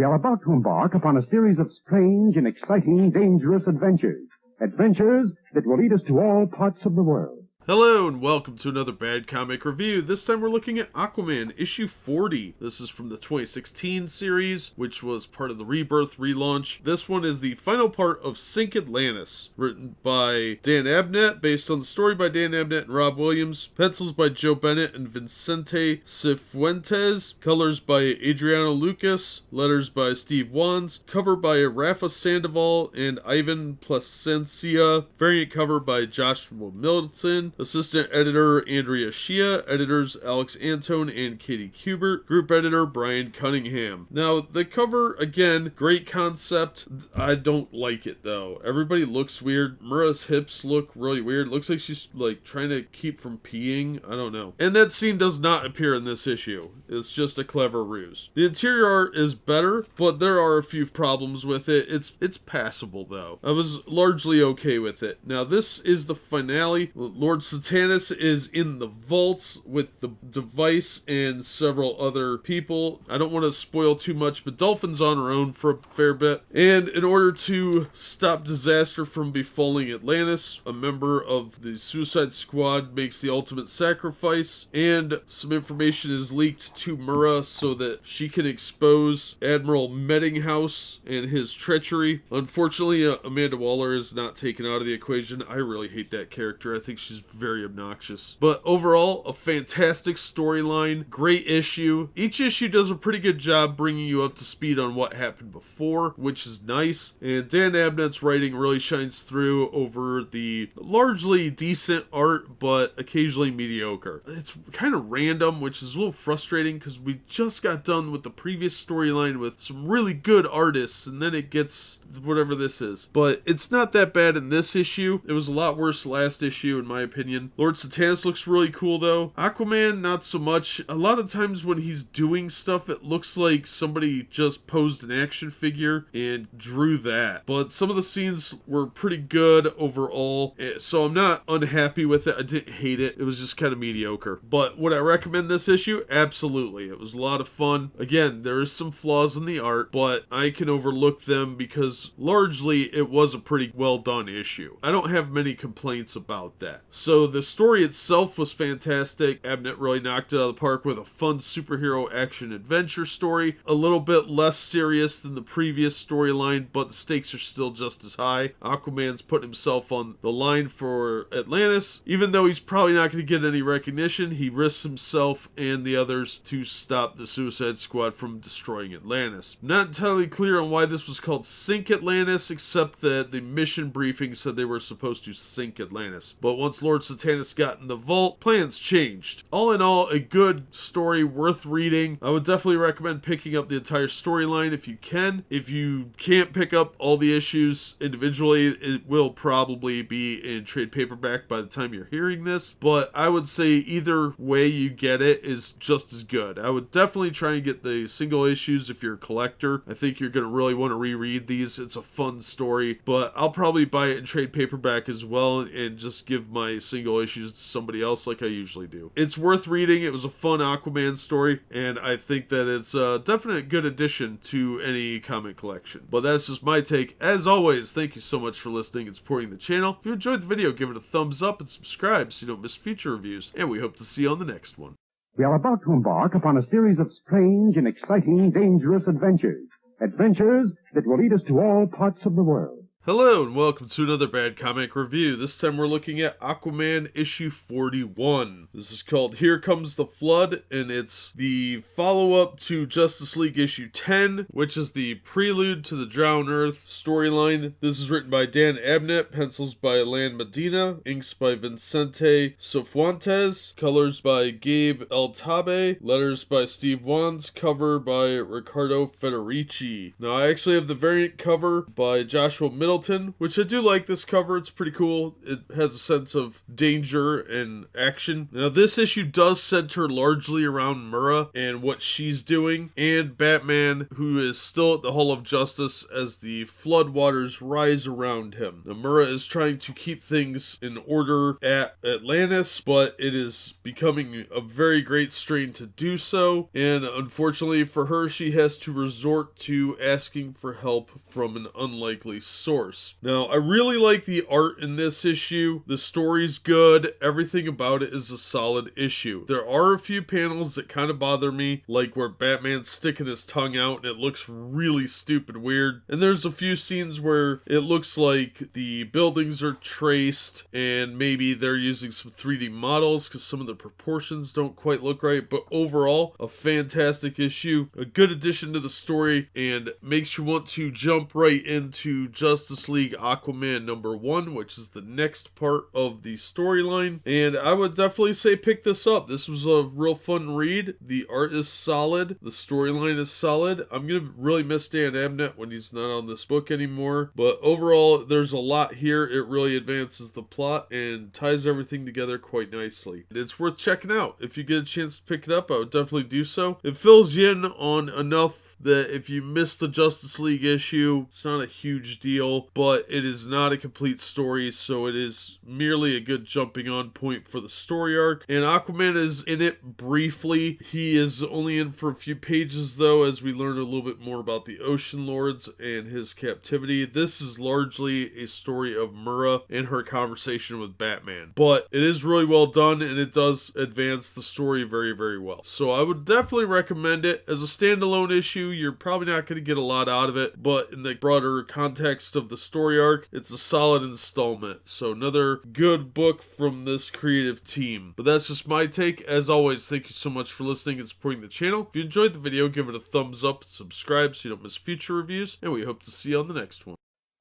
We are about to embark upon a series of strange and exciting, dangerous adventures. Adventures that will lead us to all parts of the world. Hello and welcome to another Bad Comic Review. This time we're looking at Aquaman issue 40. This is from the 2016 series, which was part of the Rebirth relaunch. This one is the final part of Sink Atlantis, written by Dan Abnett, based on the story by Dan Abnett and Rob Williams, pencils by Joe Bennett and Vicente Cifuentes, colors by Adriano Lucas, letters by Steve Wands, cover by Rafa Sandoval and Ivan Plasencia, variant cover by Joshua Middleton, assistant editor Andrea Shia, editors Alex Antone and Katie Kubert, group editor Brian Cunningham. Now, the cover, again, great concept. I don't like it, though. Everybody looks weird. Mera's hips look really weird. Looks like she's, trying to keep from peeing. I don't know. And that scene does not appear in this issue. It's just a clever ruse. The interior art is better, but there are a few problems with it. It's passable, though. I was largely okay with it. Now, this is the finale. Lord Satanas is in the vaults with the device and several other people. I don't want to spoil too much, but Dolphin's on her own for a fair bit. And in order to stop disaster from befalling Atlantis, a member of the Suicide Squad makes the ultimate sacrifice, and some information is leaked to Mera so that she can expose Admiral Meddinghouse and his treachery. Unfortunately, Amanda Waller is not taken out of the equation. I really hate that character. I think she's very obnoxious. But overall, a fantastic storyline, great issue. Each issue does a pretty good job bringing you up to speed on what happened before, which is nice. And Dan Abnett's writing really shines through over the largely decent art, but occasionally mediocre. It's kind of random, which is a little frustrating because we just got done with the previous storyline with some really good artists, and then it gets whatever this is. But it's not that bad in this issue. It was a lot worse last issue, in my opinion. Lord Satanas looks really cool, though. Aquaman, not so much. A lot of times when he's doing stuff, it looks like somebody just posed an action figure and drew that. But some of the scenes were pretty good overall, so I'm not unhappy with it. I didn't hate it. It was just kind of mediocre. But would I recommend this issue? Absolutely. It was a lot of fun. Again, there is some flaws in the art, but I can overlook them because largely it was a pretty well done issue. I don't have many complaints about that. So the story itself was fantastic. Abnett really knocked it out of the park with a fun superhero action adventure story. A little bit less serious than the previous storyline, but the stakes are still just as high. Aquaman's putting himself on the line for Atlantis. Even though he's probably not going to get any recognition, he risks himself and the others to stop the Suicide Squad from destroying Atlantis. Not entirely clear on why this was called Sink Atlantis, except that the mission briefing said they were supposed to sink Atlantis. But once Lord Satanas got in the vault, plans changed. All in all, a good story worth reading. I would definitely recommend picking up the entire storyline if you can. If you can't pick up all the issues individually, it will probably be in trade paperback by the time you're hearing this, but I would say either way you get it is just as good. I would definitely try and get the single issues if you're a collector. I think you're going to really want to reread these. It's a fun story, but I'll probably buy it in trade paperback as well and just give my single issues to somebody else like I usually do. It's worth reading. It was a fun Aquaman story, and I think that it's a definite good addition to any comic collection. But that's just my take. As always, thank you so much for listening and supporting the channel. If you enjoyed the video, give it a thumbs up and subscribe so you don't miss future reviews, and we hope to see you on the next one. We are about to embark upon a series of strange and exciting, dangerous adventures. Adventures that will lead us to all parts of the world. Hello and welcome to another Bad Comic Review. This time we're looking at Aquaman issue 41. This is called Here Comes the Flood, and it's the follow-up to Justice League issue 10, which is the prelude to the Drowned Earth storyline. This is written by Dan Abnett, pencils by Alan Medina, inks by Vicente Cifuentes, colors by Gabe Eltabe, letters by Steve Wands, cover by Riccardo Federici. Now I actually have the variant cover by Joshua Middleton skeleton, which I do like this cover. It's pretty cool. It has a sense of danger and action. Now, this issue does center largely around Mera and what she's doing, and Batman, who is still at the Hall of Justice as the floodwaters rise around him. Now, Mera is trying to keep things in order at Atlantis, but it is becoming a very great strain to do so, and unfortunately for her, she has to resort to asking for help from an unlikely source. Now, I really like the art in this issue. The story's good. Everything about it is a solid issue. There are a few panels that kind of bother me, like where Batman's sticking his tongue out and it looks really stupid weird. And there's a few scenes where it looks like the buildings are traced and maybe they're using some 3D models because some of the proportions don't quite look right. But overall, a fantastic issue, a good addition to the story, and makes you want to jump right into Justice League Aquaman #1, which is the next part of the storyline. And I would definitely say pick this up. This was a real fun read. The art is solid. The storyline is solid. I'm going to really miss Dan Abnett when he's not on this book anymore. But overall, there's a lot here. It really advances the plot and ties everything together quite nicely. It's worth checking out. If you get a chance to pick it up, I would definitely do so. It fills you in on enough that if you miss the Justice League issue, it's not a huge deal, but it is not a complete story, so it is merely a good jumping on point for the story arc. And Aquaman is in it briefly. He is only in for a few pages, though, as we learn a little bit more about the Ocean Lords and his captivity. This is largely a story of Mera and her conversation with Batman, but it is really well done, and it does advance the story very, very well. So I would definitely recommend it. As a standalone issue, you're probably not going to get a lot out of it, but in the broader context of the story arc, it's a solid installment. So another good book from this creative team. But that's just my take. As always, thank you so much for listening and supporting the channel. If you enjoyed the video, give it a thumbs up and subscribe so you don't miss future reviews, and we hope to see you on the next one.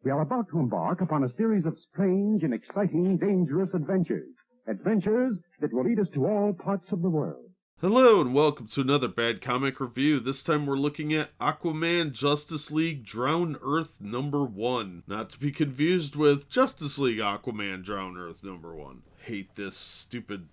We are about to embark upon a series of strange and exciting, dangerous adventures. Adventures that will lead us to all parts of the world. Hello and welcome to another Bad Comic Review. This time we're looking at Aquaman Justice League Drown Earth #1. Not to be confused with Justice League Aquaman Drown Earth #1. Hate this stupid...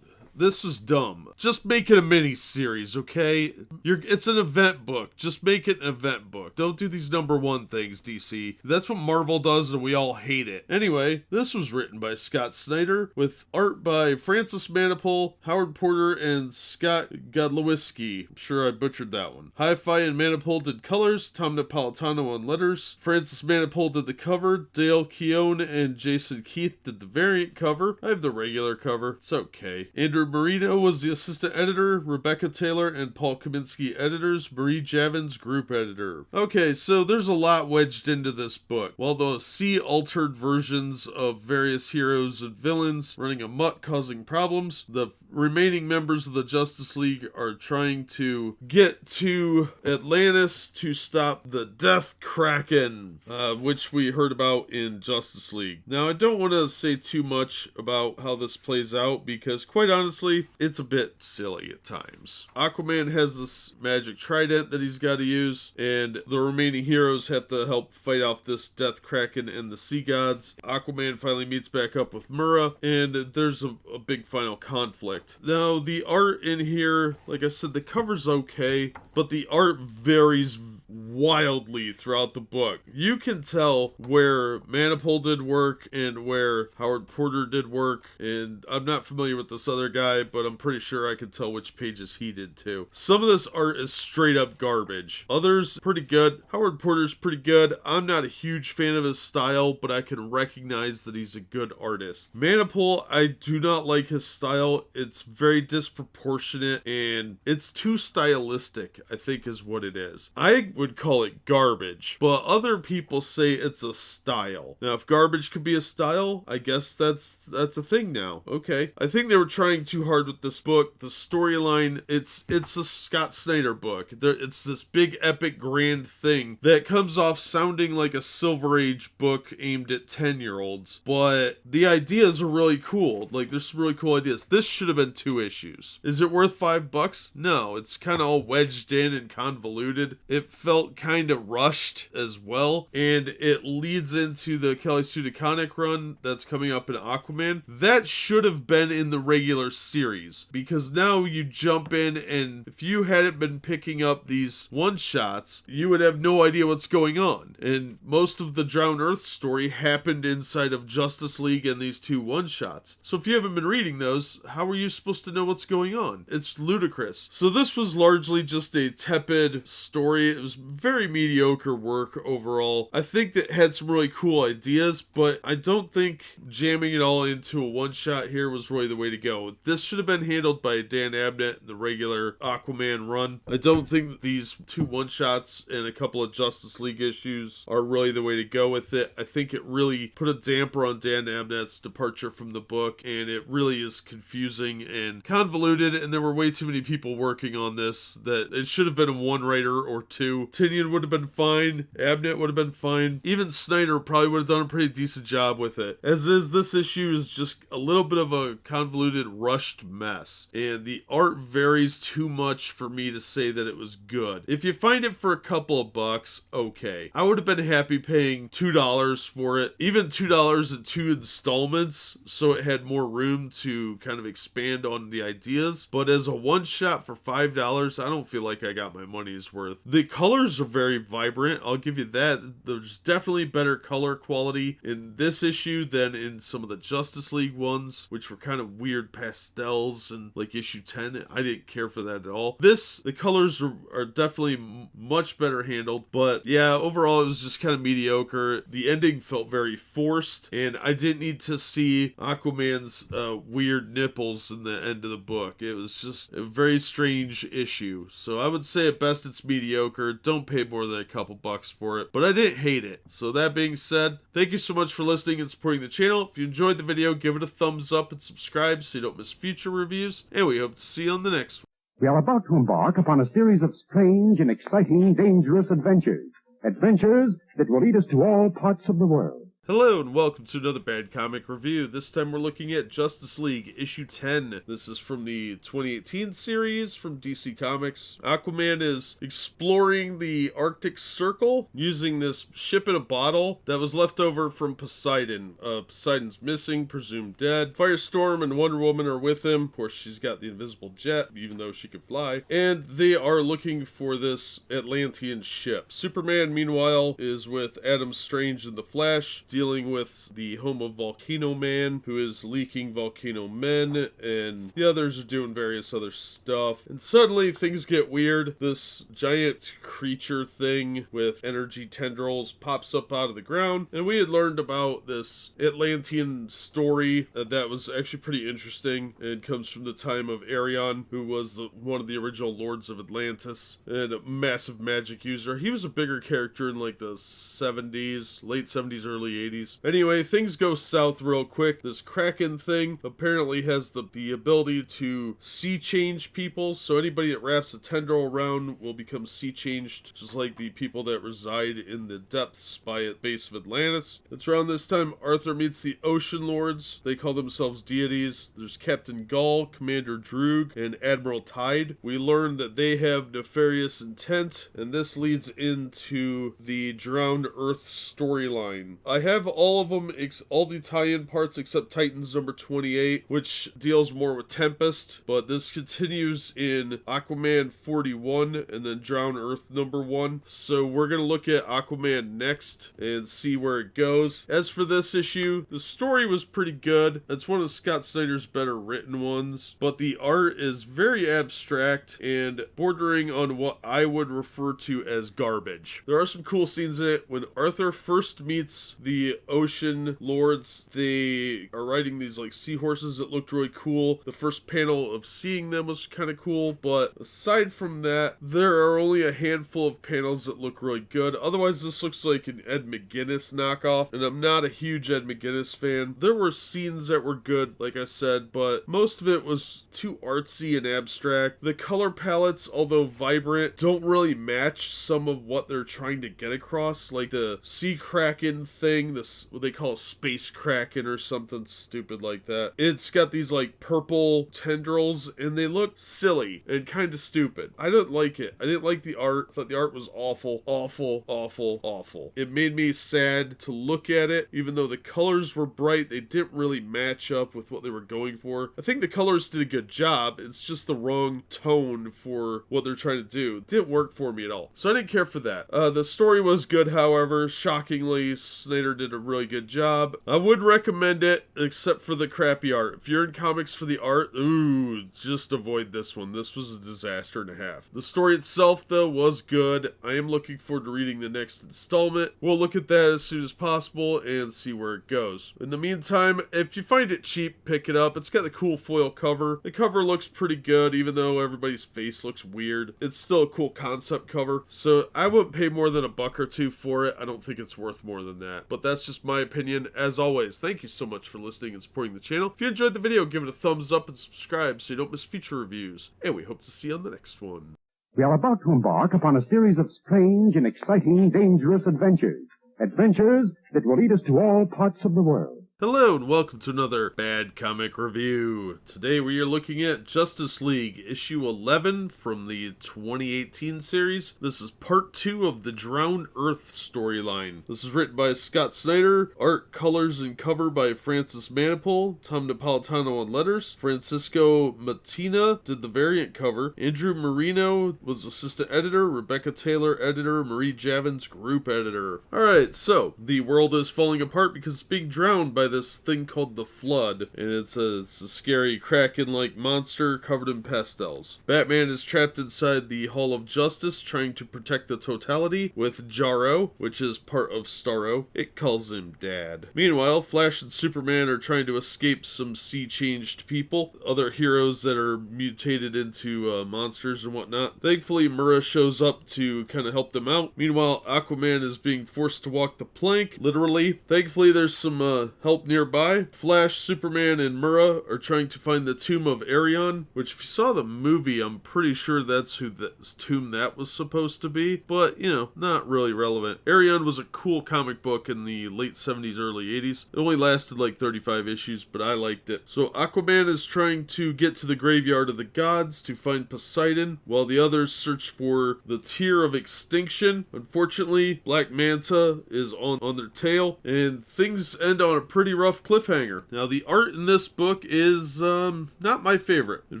This was dumb. Just make it a mini-series, okay? It's an event book. Just make it an event book. Don't do these #1 things, DC. That's what Marvel does, and we all hate it. Anyway, this was written by Scott Snyder, with art by Francis Manapul, Howard Porter, and Scott Godlewski. I'm sure I butchered that one. Hi-Fi and Manapul did colors, Tom Napolitano on letters, Francis Manapul did the cover, Dale Keown and Jason Keith did the variant cover. I have the regular cover. It's okay. Andrew Marino was the assistant editor, Rebecca Taylor and Paul Kaminsky editors, Marie Javins group editor. Okay, so there's a lot wedged into this book. While the sea-altered versions of various heroes and villains running amok causing problems, the remaining members of the Justice League are trying to get to Atlantis to stop the Death Kraken, which we heard about in Justice League. Now, I don't want to say too much about how this plays out because, quite honestly, it's a bit silly at times. Aquaman has this magic trident that he's got to use, and the remaining heroes have to help fight off this Death Kraken and the sea gods. Aquaman finally meets back up with Mera, and there's a big final conflict. Now, the art in here, like I said, the cover's okay, but the art varies wildly throughout the book. You can tell where Manapul did work and where Howard Porter did work, and I'm not familiar with this other guy, but I'm pretty sure I can tell which pages he did too. Some of this art is straight up garbage. Others, pretty good. Howard Porter's pretty good. I'm not a huge fan of his style, but I can recognize that he's a good artist. Manapul, I do not like his style. It's very disproportionate, and it's too stylistic, I think is what it is. I would call it garbage, but other people say it's a style. Now, if garbage could be a style, I guess that's a thing now. Okay. I think they were trying too hard with this book. The storyline, it's a Scott Snyder book. It's this big epic grand thing that comes off sounding like a Silver Age book aimed at 10-year-olds, but the ideas are really cool. Like, there's some really cool ideas. This should have been 2 issues. Is it worth $5? No, it's kind of all wedged in and convoluted. It felt felt kind of rushed as well, and it leads into the Kelly Sue DeConnick run that's coming up in Aquaman. That should have been in the regular series, because now you jump in, and if you hadn't been picking up these one-shots, you would have no idea what's going on. And most of the Drowned Earth story happened inside of Justice League and these two one-shots. So if you haven't been reading those, how are you supposed to know what's going on? It's ludicrous. So this was largely just a tepid story. It was very mediocre work overall. I think that had some really cool ideas, but I don't think jamming it all into a one-shot here was really the way to go. This should have been handled by Dan Abnett in the regular Aquaman run. I don't think that these two one-shots and a couple of Justice League issues are really the way to go with it. I think it really put a damper on Dan Abnett's departure from the book, and it really is confusing and convoluted, and there were way too many people working on this that it should have been one writer or two. Tynion would have been fine, Abnett would have been fine, even Snyder probably would have done a pretty decent job with it. As is, this issue is just a little bit of a convoluted, rushed mess, and the art varies too much for me to say that it was good. If you find it for a couple of bucks, okay. I would have been happy paying $2 for it, even $2 in 2 installments, so it had more room to kind of expand on the ideas. But as a one-shot for $5, I don't feel like I got my money's worth. The colors are very vibrant, I'll give you that. There's definitely better color quality in this issue than in some of the Justice League ones, which were kind of weird pastels, and like issue 10, I didn't care for that at all. The colors are definitely much better handled, but yeah, overall it was just kind of mediocre. The ending felt very forced, and I didn't need to see Aquaman's weird nipples in the end of the book. It was just a very strange issue. So I would say at best it's mediocre. Don't pay more than a couple bucks for it, but I didn't hate it. So that being said, thank you so much for listening and supporting the channel. If you enjoyed the video, give it a thumbs up and subscribe so you don't miss future reviews, and we hope to see you on the next one. We are about to embark upon a series of strange and exciting, dangerous adventures. Adventures that will lead us to all parts of the world. Hello and welcome to another Bad Comic Review. This time we're looking at Justice League issue 10. This is from the 2018 series from DC Comics. Aquaman is exploring the Arctic Circle using this ship in a bottle that was left over from Poseidon. Poseidon's missing, presumed dead. Firestorm and Wonder Woman are with him. Of course, she's got the invisible jet, even though she could fly. And they are looking for this Atlantean ship. Superman, meanwhile, is with Adam Strange and the Flash, dealing with the home of Volcano Man, who is leaking volcano men, and the others are doing various other stuff. And suddenly things get weird. This giant creature thing with energy tendrils pops up out of the ground, and we had learned about this Atlantean story that was actually pretty interesting, and comes from the time of Arion, who was one of the original lords of Atlantis and a massive magic user. He was a bigger character in like the 70s, late 70s, early 80s. Anyway, things go south real quick. This Kraken thing apparently has the ability to sea change people, so anybody that wraps a tendril around will become sea changed, just like the people that reside in the depths by the base of Atlantis. It's around this time Arthur meets the Ocean Lords. They call themselves deities. There's Captain Gull, Commander Droog, and Admiral Tide. We learn that they have nefarious intent, and this leads into the Drowned Earth storyline. I have all of them, all the tie-in parts except Titans number 28, which deals more with Tempest, but this continues in Aquaman 41 and then Drowned Earth number 1. So we're going to look at Aquaman next and see where it goes. As for this issue, the story was pretty good. It's one of Scott Snyder's better written ones, but the art is very abstract and bordering on what I would refer to as garbage. There are some cool scenes in it. When Arthur first meets the Ocean Lords, they are riding these like seahorses that looked really cool. The first panel of seeing them was kind of cool, but aside from that, there are only a handful of panels that look really good. Otherwise, this looks like an Ed McGuinness knockoff, and I'm not a huge Ed McGuinness fan. There were scenes that were good, like I said, but most of it was too artsy and abstract. The color palettes, although vibrant, don't really match some of what they're trying to get across. Like the sea kraken thing thing, this what they call a space kraken or something stupid like that. It's got these like purple tendrils and they look silly and kind of stupid. I didn't like it. I didn't like the art. I thought the art was awful, awful, awful, awful. It made me sad to look at it. Even though the colors were bright, they didn't really match up with what they were going for. I think the colors did a good job. It's just the wrong tone for what they're trying to do. It didn't work for me at all. So I didn't care for that. The story was good, however. Shockingly, Snyder did a really good job. I would recommend it, except for the crappy art. If you're in comics for the art, ooh, just avoid this one. This was a disaster and a half. The story itself, though, was good. I am looking forward to reading the next installment. We'll look at that as soon as possible and see where it goes. In the meantime, if you find it cheap, pick it up. It's got the cool foil cover. The cover looks pretty good, even though everybody's face looks weird. It's still a cool concept cover, so I wouldn't pay more than $1 or $2 for it. I don't think it's worth more than that, but that's just my opinion. As always, thank you so much for listening and supporting the channel. If you enjoyed the video, give it a thumbs up and subscribe so you don't miss future reviews, and we hope to see you on the next one. We are about to embark upon a series of strange and exciting, dangerous adventures. Adventures that will lead us to all parts of the world. Hello and welcome to another Bad Comic Review. Today we are looking at Justice League issue 11 from the 2018 series. This is part 2 of the Drowned Earth storyline. This is written by Scott Snyder, art, colors, and cover by Francis Manapul, Tom Napolitano on letters. Francisco Mattina did the variant cover. Andrew Marino was assistant editor. Rebecca Taylor editor. Marie Javins group editor. Alright, so the world is falling apart because it's being drowned by this thing called the Flood, and it's a scary kraken-like monster covered in pastels. Batman is trapped inside the Hall of Justice trying to protect the totality with Jarro, which is part of Starro. It calls him Dad. Meanwhile, Flash and Superman are trying to escape some sea-changed people, other heroes that are mutated into monsters and whatnot. Thankfully, Mera shows up to kind of help them out. Meanwhile, Aquaman is being forced to walk the plank, literally. Thankfully, there's some help nearby. Flash, Superman, and Mera are trying to find the tomb of Arion, which if you saw the movie, I'm pretty sure that's whose tomb that was supposed to be, but, you know, not really relevant. Arion was a cool comic book in the late 70s, early 80s. It only lasted like 35 issues, but I liked it. So Aquaman is trying to get to the graveyard of the gods to find Poseidon, while the others search for the Tear of Extinction. Unfortunately, Black Manta is on their tail, and things end on a pretty rough cliffhanger. Now, the art in this book is not my favorite. In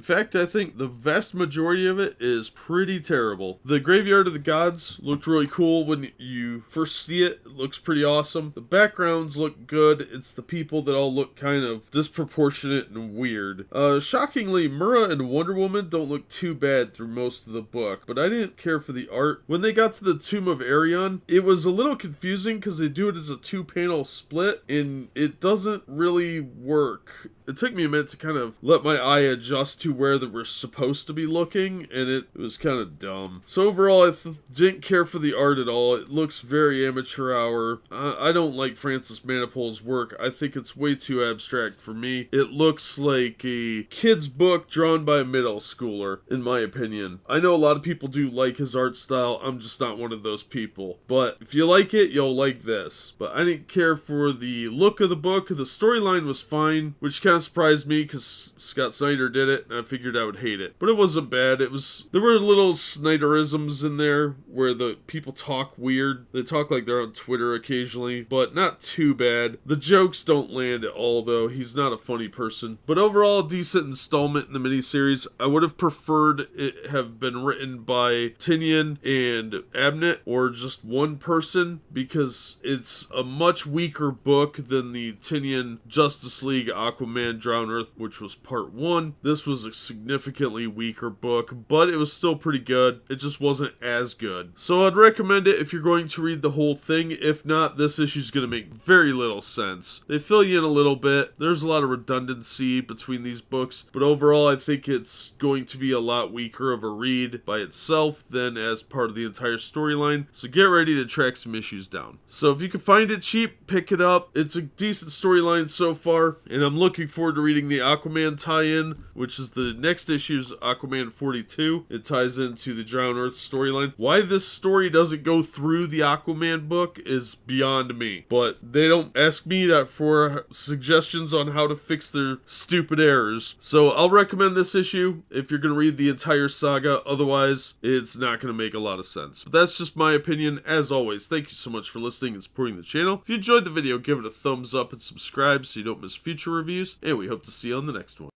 fact, I think the vast majority of it is pretty terrible. The Graveyard of the Gods looked really cool when you first see it. It looks pretty awesome. The backgrounds look good. It's the people that all look kind of disproportionate and weird. Shockingly, Mera and Wonder Woman don't look too bad through most of the book, but I didn't care for the art. When they got to the Tomb of Arion, it was a little confusing because they do it as a 2-panel split, and it doesn't really work. It took me a minute to kind of let my eye adjust to where they were supposed to be looking, and it was kind of dumb. So overall, I didn't care for the art at all. It looks very amateur hour. I don't like Francis Manapul's work. I think it's way too abstract for me. It looks like a kid's book drawn by a middle schooler, in my opinion. I know a lot of people do like his art style. I'm just not one of those people. But if you like it, you'll like this. But I didn't care for the look of the book. The storyline was fine, which kind of surprised me because Scott Snyder did it, and I figured I would hate it. But it wasn't bad. There were little Snyderisms in there where the people talk weird. They talk like they're on Twitter occasionally, but not too bad. The jokes don't land at all, though. He's not a funny person. But overall, a decent installment in the miniseries. I would have preferred it have been written by Tynion and Abnett, or just one person, because it's a much weaker book than the Tynion Justice League Aquaman Drowned Earth, which was part 1. This was a significantly weaker book, but it was still pretty good. It just wasn't as good. So I'd recommend it if you're going to read the whole thing. If not, this issue is going to make very little sense. They fill you in a little bit. There's a lot of redundancy between these books, but overall I think it's going to be a lot weaker of a read by itself than as part of the entire storyline. So get ready to track some issues down. So if you can find it cheap, pick it up. It's a decent decent storyline so far, and I'm looking forward to reading the Aquaman tie-in, which is the next issue's Aquaman 42. It ties into the Drowned Earth storyline. Why this story doesn't go through the Aquaman book is beyond me, but they don't ask me that for suggestions on how to fix their stupid errors. So I'll recommend this issue if you're going to read the entire saga. Otherwise, it's not going to make a lot of sense. But that's just my opinion. As always, thank you so much for listening and supporting the channel. If you enjoyed the video, give it a thumbs up and subscribe so you don't miss future reviews, and we hope to see you on the next one.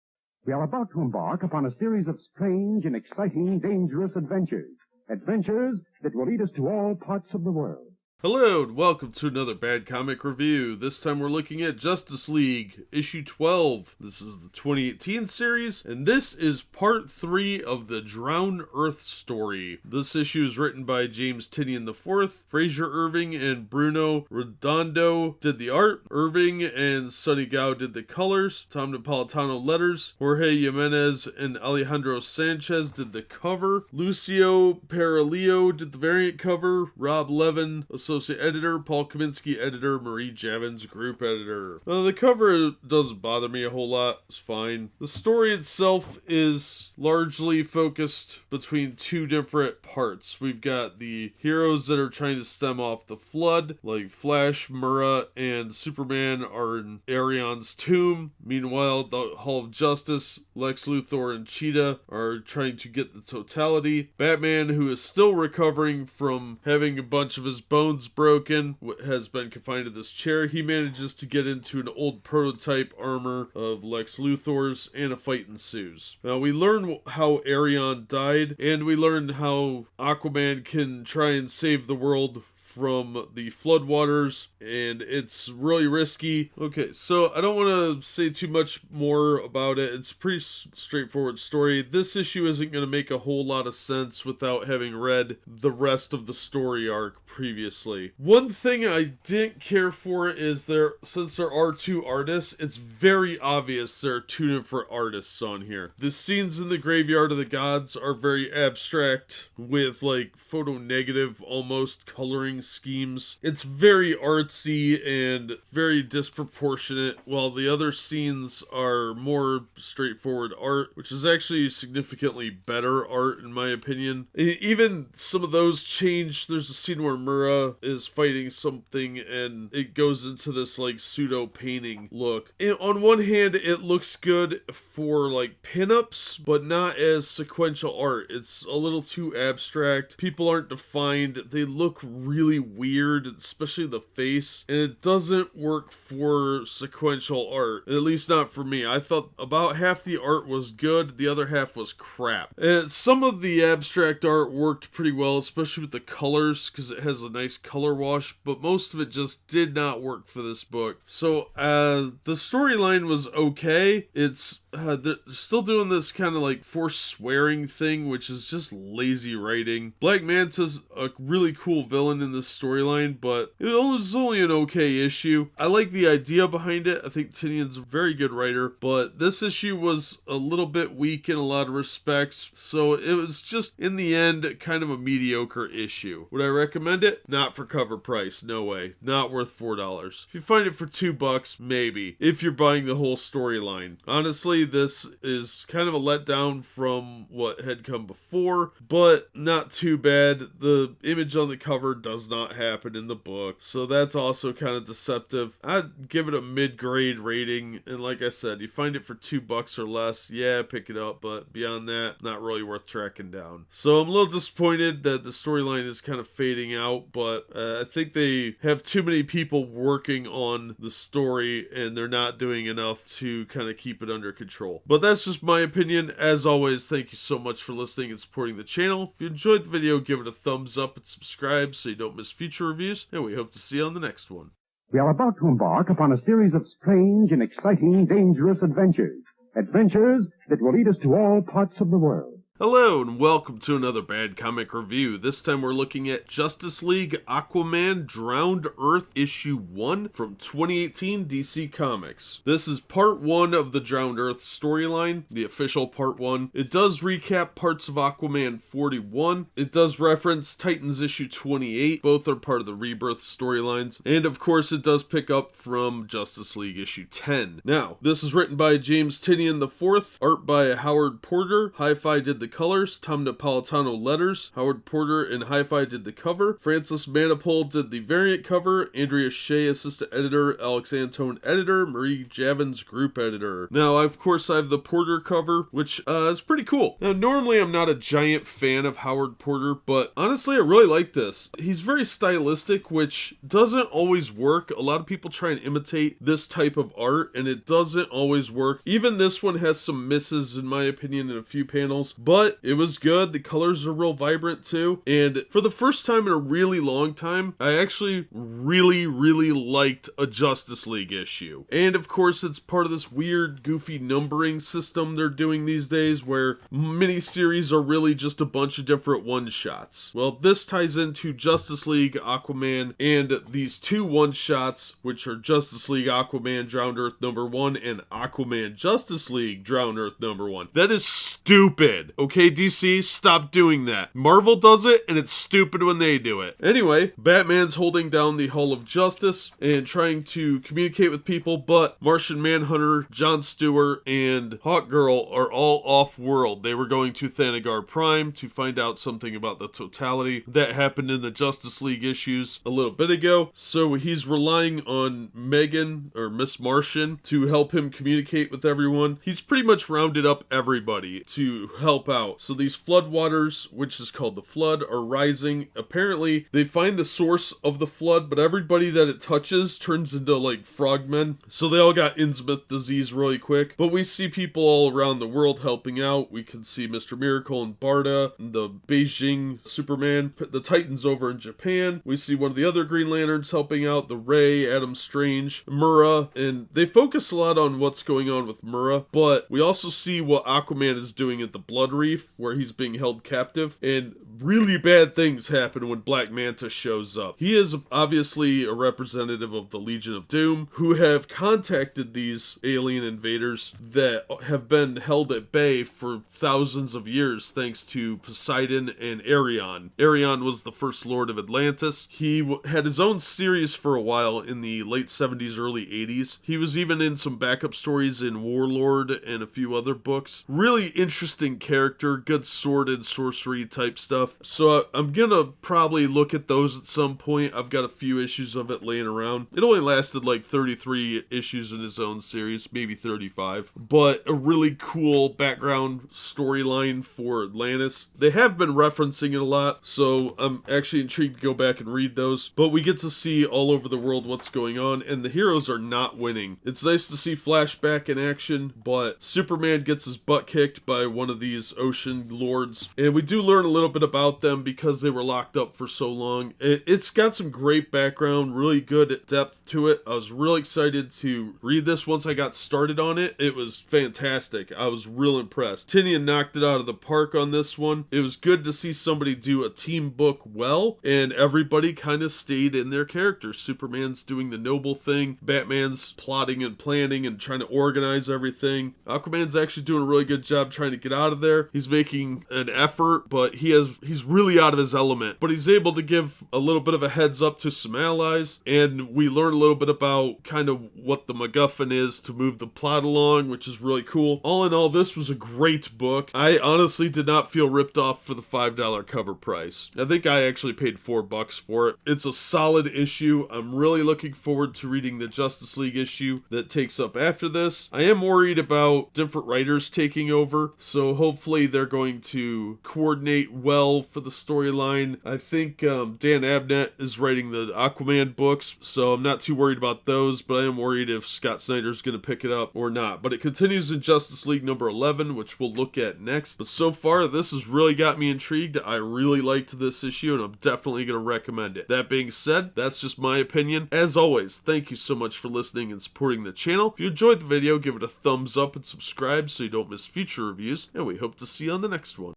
We are about to embark upon a series of strange and exciting, dangerous adventures. Adventures that will lead us to all parts of the world. Hello and welcome to another Bad Comic Review. This time we're looking at Justice League, issue 12. This is the 2018 series, and this is part 3 of the Drowned Earth story. This issue is written by James Tynion IV. Fraser Irving and Bruno Redondo did the art. Irving and Sonny Gao did the colors. Tom Napolitano letters. Jorge Jimenez and Alejandro Sanchez did the cover. Lucio Paralillo did the variant cover. Rob Levin, associate editor, Paul Kaminsky editor, Marie Javins group editor. The cover doesn't bother me a whole lot. It's fine. The story itself is largely focused between two different parts. We've got the heroes that are trying to stem off the flood, like Flash, Mera, and Superman are in Arion's tomb. Meanwhile, the Hall of Justice, Lex Luthor, and Cheetah are trying to get the totality. Batman, who is still recovering from having a bunch of his bones broken, has been confined to this chair. He manages to get into an old prototype armor of Lex Luthor's, and a fight ensues. Now we learn how Arion died, and we learn how Aquaman can try and save the world from the floodwaters, and it's really risky. Okay, so I don't want to say too much more about it. It's a pretty straightforward story. This issue isn't going to make a whole lot of sense without having read the rest of the story arc previously. One thing I didn't care for is since there are two artists, it's very obvious there are two different artists on here. The scenes in the Graveyard of the Gods are very abstract with like photo negative almost coloring schemes. It's very artsy and very disproportionate, while the other scenes are more straightforward art, which is actually significantly better art in my opinion. Even some of those change. There's a scene where Mera is fighting something and it goes into this like pseudo painting look. And on one hand it looks good for like pinups, but not as sequential art. It's a little too abstract. People aren't defined. They look really weird, especially the face, and it doesn't work for sequential art, at least not for me. I thought about half the art was good, the other half was crap. And some of the abstract art worked pretty well, especially with the colors, because it has a nice color wash, but most of it just did not work for this book. So the storyline was okay. It's they're still doing this kind of like forced swearing thing, which is just lazy writing. Black Manta's a really cool villain in this storyline, but it was only an okay issue. I like the idea behind it. I think Tynion's a very good writer, but this issue was a little bit weak in a lot of respects, so it was just, in the end, kind of a mediocre issue. Would I recommend it? Not for cover price. No way. Not worth $4. If you find it for $2, maybe. If you're buying the whole storyline. Honestly, this is kind of a letdown from what had come before, but not too bad. The image on the cover does not happen in the book, so that's also kind of deceptive. I'd give it a mid-grade rating, and like I said, you find it for $2 or less, yeah, pick it up, but beyond that, not really worth tracking down. So I'm a little disappointed that the storyline is kind of fading out, but I think they have too many people working on the story, and they're not doing enough to kind of keep it under control. But that's just my opinion. As always, thank you so much for listening and supporting the channel. If you enjoyed the video, give it a thumbs up and subscribe so you don't miss future reviews, and we hope to see you on the next one. We are about to embark upon a series of strange and exciting, dangerous adventures. Adventures that will lead us to all parts of the world. Hello and welcome to another Bad Comic Review. This time we're looking at Justice League Aquaman Drowned Earth Issue 1 from 2018 DC Comics. This is part 1 of the Drowned Earth storyline, the official part 1. It does recap parts of Aquaman 41. It does reference Titans issue 28. Both are part of the Rebirth storylines. And of course it does pick up from Justice League issue 10. Now, this is written by James Tynion IV, art by Howard Porter. Hi-Fi did the colors, Tom Napolitano letters, Howard Porter and Hi-Fi did the cover, Francis Manapul did the variant cover, Andrea Shea assistant editor, Alex Antone editor, Marie Javins group editor. Now, of course, I have the Porter cover, which is pretty cool. Now, normally I'm not a giant fan of Howard Porter, but honestly, I really like this. He's very stylistic, which doesn't always work. A lot of people try and imitate this type of art, and it doesn't always work. Even this one has some misses, in my opinion, in a few panels, but it was good. The colors are real vibrant too. And for the first time in a really long time, I actually really liked a Justice League issue. And of course, it's part of this weird, goofy numbering system they're doing these days where miniseries are really just a bunch of different one-shots. Well, this ties into Justice League, Aquaman, and these two one-shots, which are Justice League, Aquaman, Drowned Earth number 1, and Aquaman, Justice League, Drowned Earth number 1. That is stupid. Okay, DC, stop doing that. Marvel does it, and it's stupid when they do it. Anyway, Batman's holding down the Hall of Justice and trying to communicate with people, but Martian Manhunter, Jon Stewart, and Hawkgirl are all off-world. They were going to Thanagar Prime to find out something about the totality that happened in the Justice League issues a little bit ago, so he's relying on Megan, or Miss Martian, to help him communicate with everyone. He's pretty much rounded up everybody to help out. So these floodwaters, which is called the Flood, are rising. Apparently, they find the source of the flood, but everybody that it touches turns into like frogmen. So they all got Innsmouth disease really quick. But we see people all around the world helping out. We can see Mr. Miracle and Barda, the Beijing Superman, the Titans over in Japan. We see one of the other Green Lanterns helping out, the Ray, Adam Strange, Mera, and they focus a lot on what's going on with Mera, but we also see what Aquaman is doing at the Blood Reef, where he's being held captive, and really bad things happen when Black Manta shows up. He is obviously a representative of the Legion of Doom, who have contacted these alien invaders that have been held at bay for thousands of years thanks to Poseidon and Arion. Arion was the first Lord of Atlantis. He had his own series for a while in the late 70s, early 80s. He was even in some backup stories in Warlord and a few other books. Really interesting character, good sword and sorcery type stuff. So I'm gonna probably look at those at some point. I've got a few issues of it laying around. It only lasted like 33 issues in his own series, maybe 35. But a really cool background storyline for Atlantis. They have been referencing it a lot, so I'm actually intrigued to go back and read those. But we get to see all over the world what's going on, and the heroes are not winning. It's nice to see Flashback in action, but Superman gets his butt kicked by one of these ocean lords, and we do learn a little bit about them because they were locked up for so long. It's got some great background, really good depth to it. I was really excited to read this once I got started on it. It was fantastic. I was real impressed. Tynion knocked it out of the park on this one. It was good to see somebody do a team book well, and everybody kind of stayed in their characters. Superman's doing the noble thing, Batman's plotting and planning and trying to organize everything. Aquaman's actually doing a really good job trying to get out of there. He's making an effort, but he's really out of his element, but he's able to give a little bit of a heads up to some allies, and we learn a little bit about kind of what the MacGuffin is to move the plot along, which is really cool. All in all, this was a great book. I honestly did not feel ripped off for the $5 cover price. I think I actually paid $4 for it. It's a solid issue. I'm really looking forward to reading the Justice League issue that takes up after this. I am worried about different writers taking over, so hopefully they're going to coordinate well for the storyline. I think Dan Abnett is writing the Aquaman books, so I'm not too worried about those, but I am worried if Scott Snyder's going to pick it up or not. But it continues in Justice League number 11, which we'll look at next. But so far, this has really got me intrigued. I really liked this issue, and I'm definitely going to recommend it. That being said, that's just my opinion. As always, thank you so much for listening and supporting the channel. If you enjoyed the video, give it a thumbs up and subscribe so you don't miss future reviews, and we hope to see you on the next one.